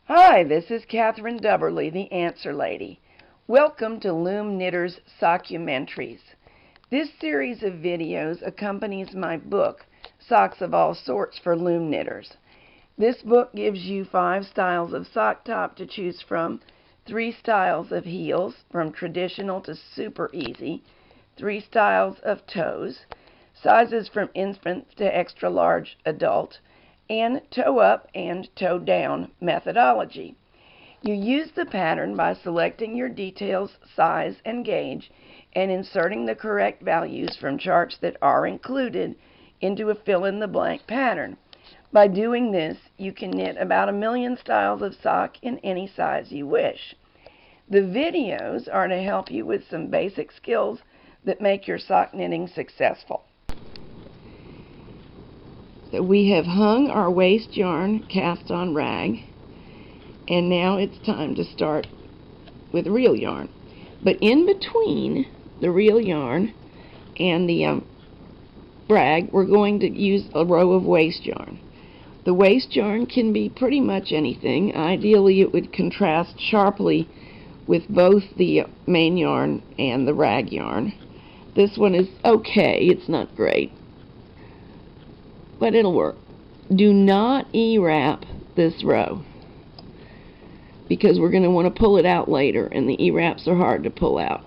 Hi, this is Catherine Dubberly, the Answer Lady. Welcome to Loom Knitters Sockumentaries. This series of videos accompanies my book, Socks of All Sorts for Loom Knitters. This book gives you 5 styles of sock top to choose from, 3 styles of heels, from traditional to super easy, 3 styles of toes, sizes from infant to extra large adult, and toe up and toe down methodology. You use the pattern by selecting your details, size, and gauge, and inserting the correct values from charts that are included into a fill-in-the-blank pattern. By doing this, you can knit about 1,000,000 styles of sock in any size you wish. The videos are to help you with some basic skills that make your sock knitting successful. So we have hung our waste yarn cast on rag, and now it's time to start with real yarn. But in between the real yarn and the rag, we're going to use a row of waste yarn. The waste yarn can be pretty much anything. Ideally, it would contrast sharply with both the main yarn and the rag yarn. This one is okay, it's not great, but it'll work. Do not E-wrap this row, because we're going to want to pull it out later, and the E-wraps are hard to pull out.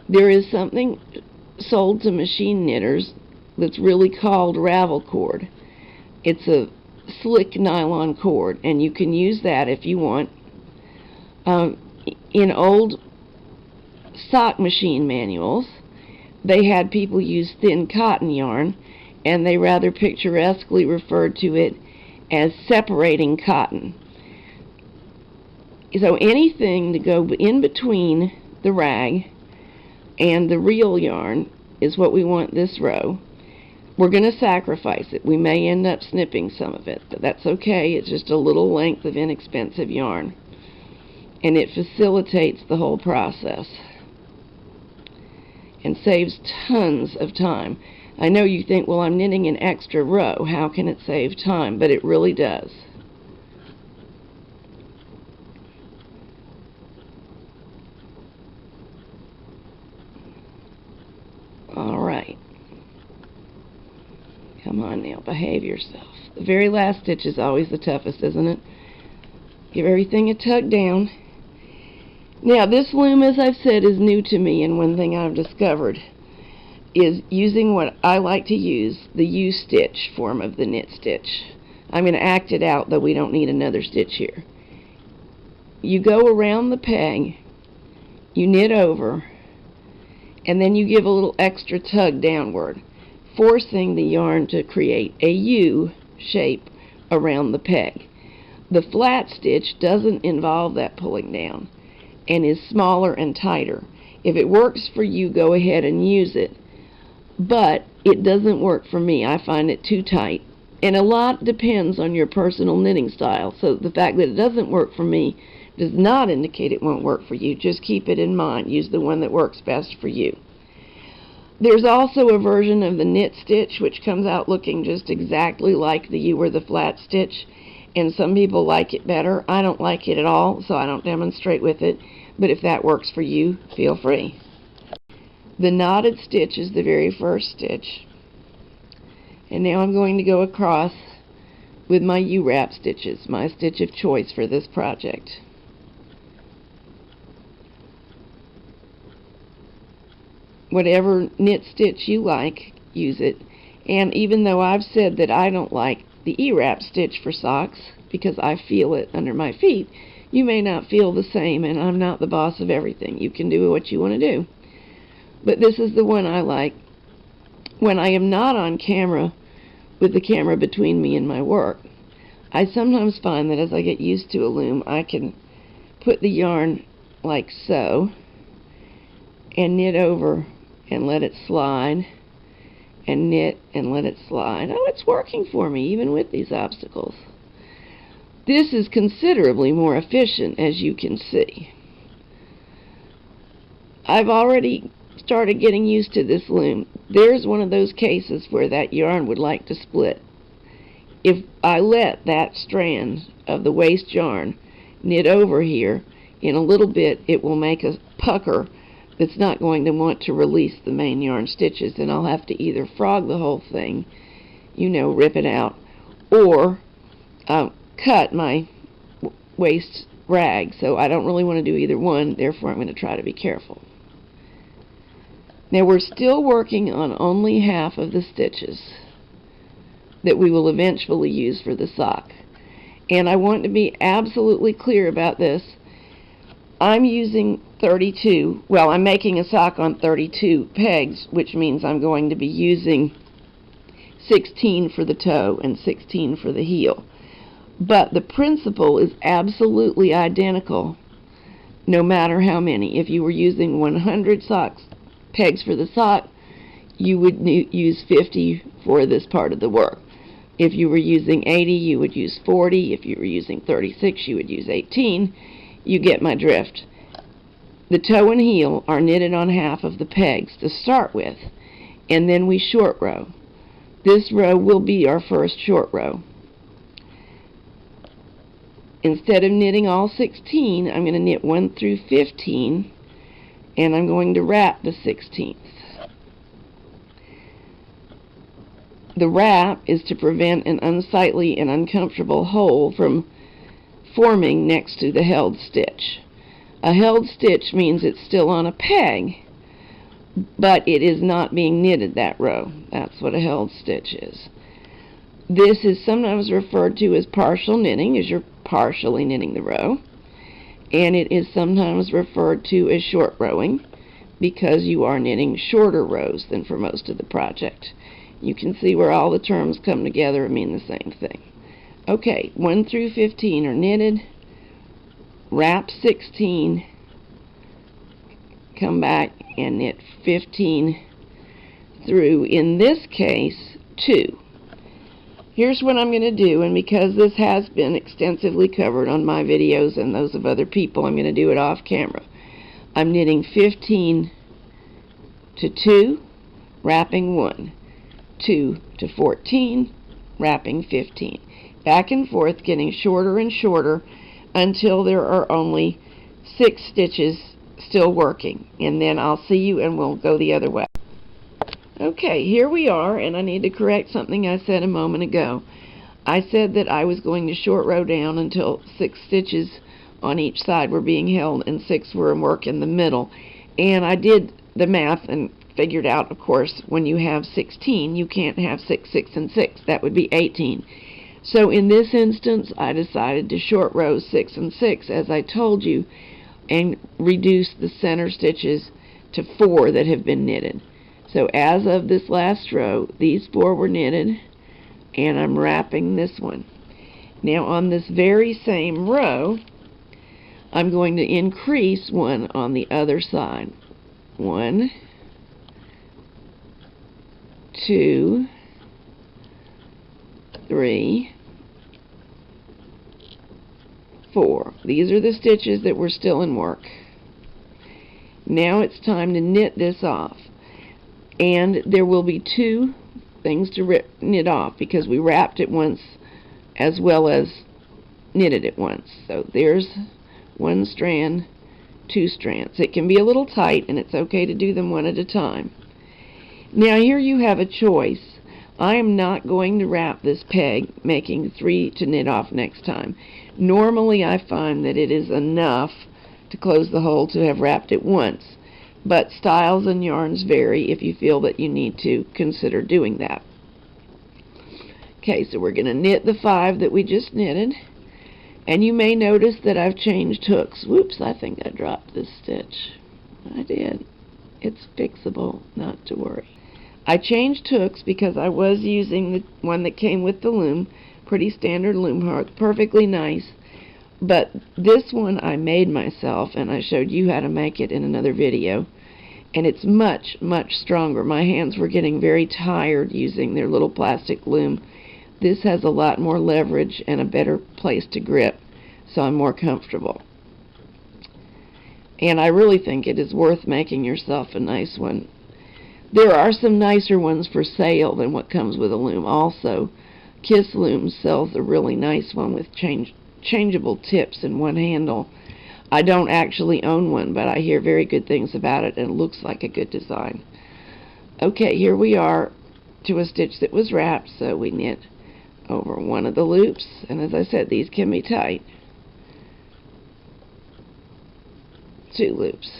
There is something sold to machine knitters that's really called Ravel cord. It's a slick nylon cord, and you can use that if you want. In old sock machine manuals, they had people use thin cotton yarn, and they rather picturesquely referred to it as separating cotton. So anything to go in between the rag and the real yarn is what we want this row. We're going to sacrifice it. We may end up snipping some of it, but that's okay. It's just a little length of inexpensive yarn, and it facilitates the whole process and saves tons of time. I know you think, well, I'm knitting an extra row. How can it save time? But it really does. All right. Come on now, behave yourself. The very last stitch is always the toughest, isn't it? Give everything a tug down. Now, this loom, as I've said, is new to me, and one thing I've discovered is using what I like to use, the U-stitch form of the knit stitch. I'm going to act it out, though we don't need another stitch here. You go around the peg, you knit over, and then you give a little extra tug downward, forcing the yarn to create a U shape around the peg. The flat stitch doesn't involve that pulling down and is smaller and tighter. If it works for you, go ahead and use it. But it doesn't work for me. I find it too tight. And a lot depends on your personal knitting style. So the fact that it doesn't work for me does not indicate it won't work for you. Just keep it in mind. Use the one that works best for you. There's also a version of the knit stitch which comes out looking just exactly like the U or the flat stitch. And some people like it better. I don't like it at all, so I don't demonstrate with it. But if that works for you, feel free. The knotted stitch is the very first stitch. And now I'm going to go across with my U-wrap stitches, my stitch of choice for this project. Whatever knit stitch you like, use it. And even though I've said that I don't like the E-wrap stitch for socks because I feel it under my feet, you may not feel the same, and I'm not the boss of everything. You can do what you want to do. But this is the one I like. When I am not on camera with the camera between me and my work, I sometimes find that as I get used to a loom, I can put the yarn like so and knit over and let it slide and knit and let it slide. Oh, it's working for me even with these obstacles. This is considerably more efficient, as you can see. I've already started getting used to this loom. There's one of those cases where that yarn would like to split. if I let that strand of the waste yarn knit over here, in a little bit it will make a pucker that's not going to want to release the main yarn stitches, and I'll have to either frog the whole thing, rip it out, or cut my waste rag. So I don't really want to do either one, therefore I'm going to try to be careful. Now we're still working on only half of the stitches that we will eventually use for the sock. And I want to be absolutely clear about this. I'm using 32, well, I'm making a sock on 32 pegs, which means I'm going to be using 16 for the toe and 16 for the heel. But the principle is absolutely identical no matter how many. If you were using 100 pegs for the sock, you would use 50 for this part of the work. If you were using 80, you would use 40. If you were using 36, you would use 18. You get my drift. The toe and heel are knitted on half of the pegs to start with, and then we short row. This row will be our first short row. Instead of knitting all 16, I'm going to knit 1 through 15, and I'm going to wrap the 16th. The wrap is to prevent an unsightly and uncomfortable hole from forming next to the held stitch. A held stitch means it's still on a peg, but it is not being knitted that row. That's what a held stitch is. This is sometimes referred to as partial knitting, as you're partially knitting the row, and it is sometimes referred to as short rowing because you are knitting shorter rows than for most of the project. You can see where all the terms come together and mean the same thing. Okay, 1 through 15 are knitted, wrap 16, come back and knit 15 through, in this case, 2. Here's what I'm going to do, and because this has been extensively covered on my videos and those of other people, I'm going to do it off camera. I'm knitting 15 to 2, wrapping 1, 2 to 14, wrapping 15. Back and forth, getting shorter and shorter until there are only 6 stitches still working, and then I'll see you and we'll go the other way. Okay, here we are, and I need to correct something I said a moment ago. I said that I was going to short row down until 6 stitches on each side were being held and 6 were in work in the middle. And I did the math and figured out, of course, when you have 16, you can't have 6, 6, and 6. That would be 18. So in this instance, I decided to short row 6 and 6, as I told you, and reduce the center stitches to 4 that have been knitted. So as of this last row, these 4 were knitted, and I'm wrapping this one. Now on this very same row, I'm going to increase 1 on the other side. 1, 2, 3, 4. These are the stitches that were still in work. Now it's time to knit this off. And there will be 2 things to knit off because we wrapped it once as well as knitted it once. So there's 1 strand, 2 strands. It can be a little tight, and it's okay to do them one at a time. Now here you have a choice. I am not going to wrap this peg, making 3 to knit off next time. Normally I find that it is enough to close the hole to have wrapped it once. But styles and yarns vary if you feel that you need to consider doing that. Okay, so we're going to knit the 5 that we just knitted. And you may notice that I've changed hooks. Whoops, I think I dropped this stitch. I did. It's fixable, not to worry. I changed hooks because I was using the one that came with the loom. Pretty standard loom hook, perfectly nice. But this one I made myself, and I showed you how to make it in another video. And it's much, much stronger. My hands were getting very tired using their little plastic loom. This has a lot more leverage and a better place to grip, so I'm more comfortable. And I really think it is worth making yourself a nice one. There are some nicer ones for sale than what comes with a loom also, Kiss Loom sells a really nice one with changeable tips and one handle. I don't actually own one, but I hear very good things about it, and it looks like a good design. Okay, here we are to a stitch that was wrapped, so we knit over one of the loops, and as I said, these can be tight. 2 loops.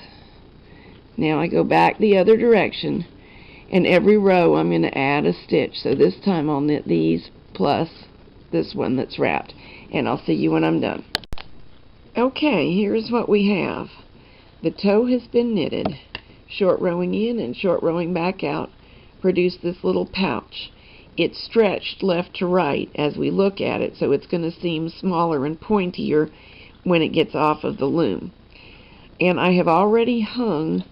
Now I go back the other direction, and every row I'm going to add a stitch. So this time I'll knit these plus this one that's wrapped, and I'll see you when I'm done. Okay, here's what we have. The toe has been knitted. Short rowing in and short rowing back out produced this little pouch. It's stretched left to right as we look at it, so it's going to seem smaller and pointier when it gets off of the loom. And I have already hung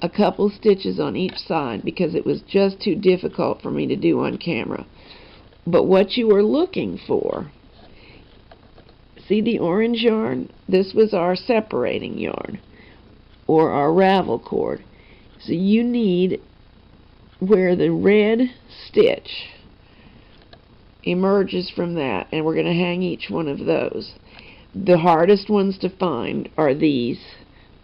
a couple stitches on each side because it was just too difficult for me to do on camera. But what you are looking for, see the orange yarn? This was our separating yarn, or our ravel cord. So you need where the red stitch emerges from that, and we're going to hang each one of those. The hardest ones to find are these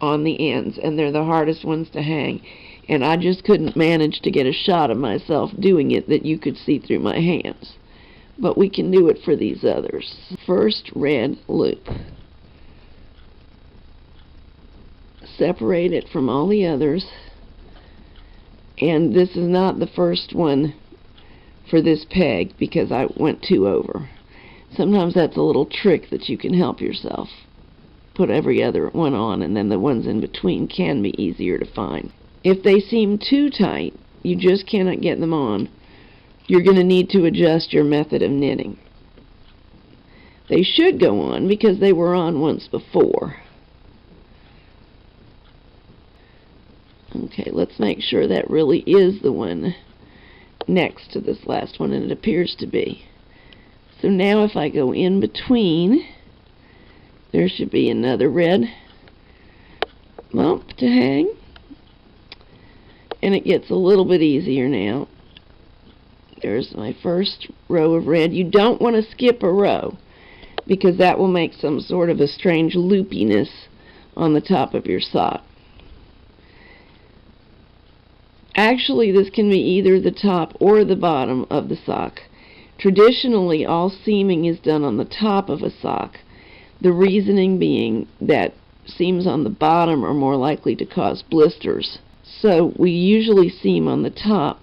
on the ends, and they're the hardest ones to hang, and I just couldn't manage to get a shot of myself doing it that you could see through my hands, but we can do it for these others. First red loop, separate it from all the others, and this is not the first one for this peg because I went 2 over. Sometimes that's a little trick that you can help yourself. Put every other one on, and then the ones in between can be easier to find. If they seem too tight, you just cannot get them on, you're going to need to adjust your method of knitting. They should go on because they were on once before. Okay, let's make sure that really is the one next to this last one, and it appears to be. So now if I go in between, there should be another red lump to hang, and it gets a little bit easier now. There's my first row of red. You don't want to skip a row because that will make some sort of a strange loopiness on the top of your sock. Actually, this can be either the top or the bottom of the sock. Traditionally, all seaming is done on the top of a sock. The reasoning being that seams on the bottom are more likely to cause blisters. So we usually seam on the top.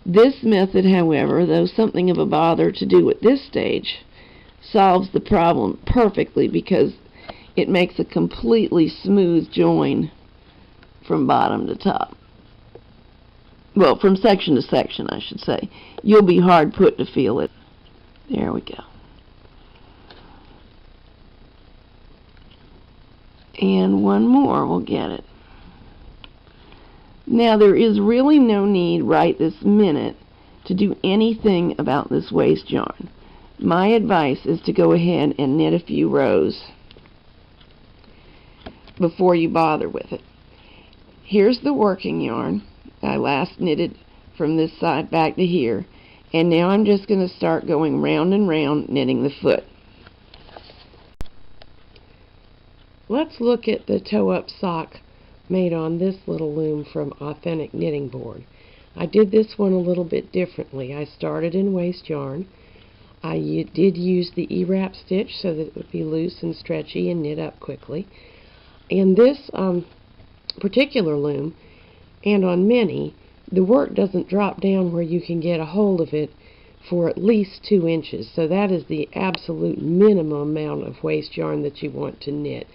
This method, however, though something of a bother to do at this stage, solves the problem perfectly because it makes a completely smooth join from bottom to top. Well, from section to section, I should say. You'll be hard put to feel it. There we go. And one more will get it. Now, there is really no need right this minute to do anything about this waste yarn. My advice is to go ahead and knit a few rows before you bother with it. Here's the working yarn. I last knitted from this side back to here, and now I'm just going to start going round and round knitting the foot. Let's look at the toe-up sock made on this little loom from Authentic Knitting Board. I did this one a little bit differently. I started in waste yarn. I did use the E-wrap stitch so that it would be loose and stretchy and knit up quickly. And this particular loom, and on many, the work doesn't drop down where you can get a hold of it for at least 2 inches. So that is the absolute minimum amount of waste yarn that you want to knit.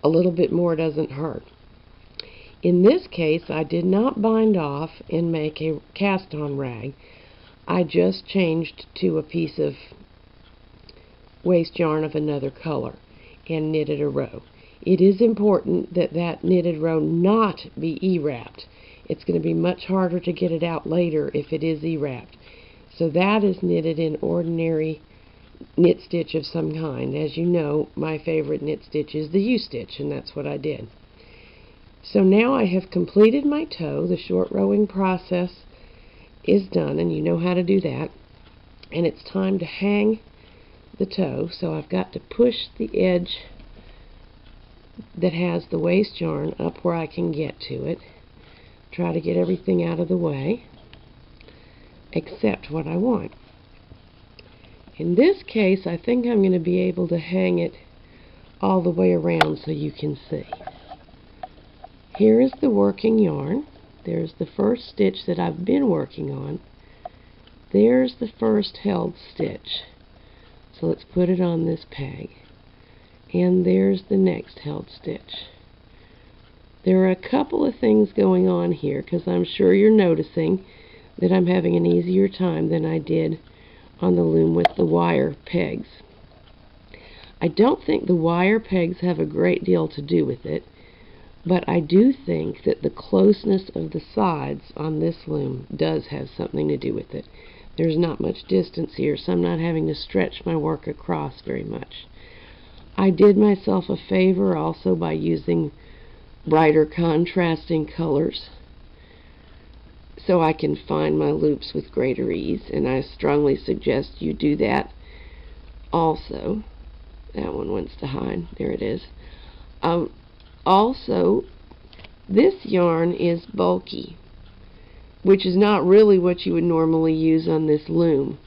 A little bit more doesn't hurt. In this case, I did not bind off and make a cast-on rag. I just changed to a piece of waste yarn of another color and knitted a row. It is important that that knitted row not be E-wrapped. It's going to be much harder to get it out later if it is E-wrapped. So that is knitted in ordinary knit stitch of some kind. As you know, my favorite knit stitch is the U-stitch, and that's what I did. So now I have completed my toe. The short rowing process is done, and you know how to do that. and it's time to hang the toe. So I've got to push the edge that has the waste yarn up where I can get to it. Try to get everything out of the way except what I want. In this case, I think I'm going to be able to hang it all the way around so you can see. Here is the working yarn. There's the first stitch that I've been working on. There's the first held stitch. So let's put it on this peg. And there's the next held stitch. There are a couple of things going on here, because I'm sure you're noticing that I'm having an easier time than I did on the loom with the wire pegs. I don't think the wire pegs have a great deal to do with it, but I do think that the closeness of the sides on this loom does have something to do with it. There's not much distance here, so I'm not having to stretch my work across very much. I did myself a favor also by using brighter contrasting colors so I can find my loops with greater ease, and I strongly suggest you do that also. That one wants to hide. There it is. Also, this yarn is bulky, which is not really what you would normally use on this loom,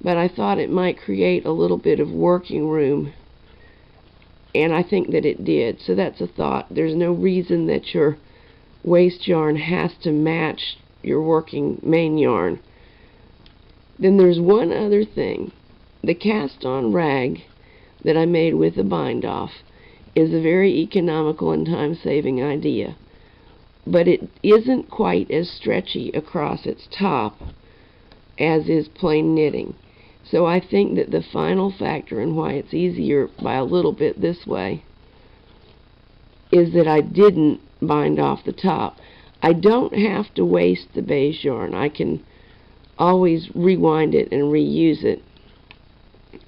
but I thought it might create a little bit of working room, and I think that it did. So that's a thought. There's no reason that your waste yarn has to match your working main yarn. Then there's one other thing. The cast-on rag that I made with the bind-off is a very economical and time-saving idea, but it isn't quite as stretchy across its top as is plain knitting. So I think that the final factor in why it's easier by a little bit this way is that I didn't bind off the top. I don't have to waste the beige yarn. I can always rewind it and reuse it.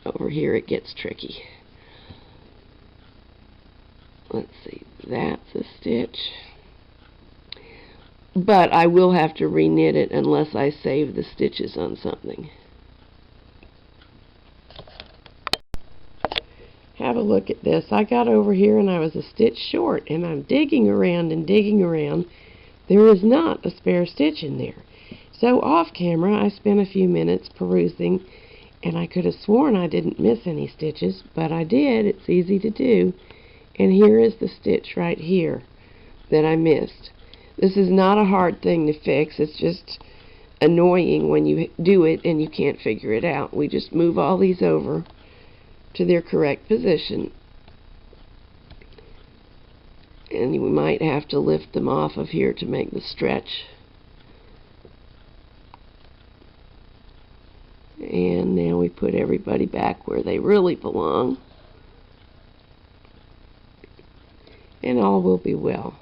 Over here it gets tricky. Let's see, that's a stitch. But I will have to reknit it unless I save the stitches on something. Have a look at this. I got over here and I was a stitch short, and I'm digging around and digging around. There is not a spare stitch in there. So off camera I spent a few minutes perusing, and I could have sworn I didn't miss any stitches, but I did. It's easy to do. And here is the stitch right here that I missed. This is not a hard thing to fix. It's just annoying when you do it and you can't figure it out. We just move all these over to their correct position, and you might have to lift them off of here to make the stretch. And now we put everybody back where they really belong, and all will be well.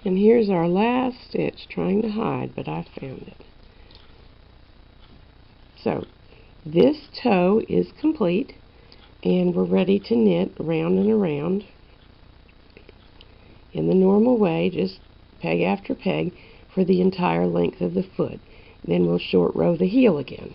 And here's our last stitch, trying to hide, but I found it. So this toe is complete, and we're ready to knit around and around in the normal way, just peg after peg for the entire length of the foot. Then we'll short row the heel again.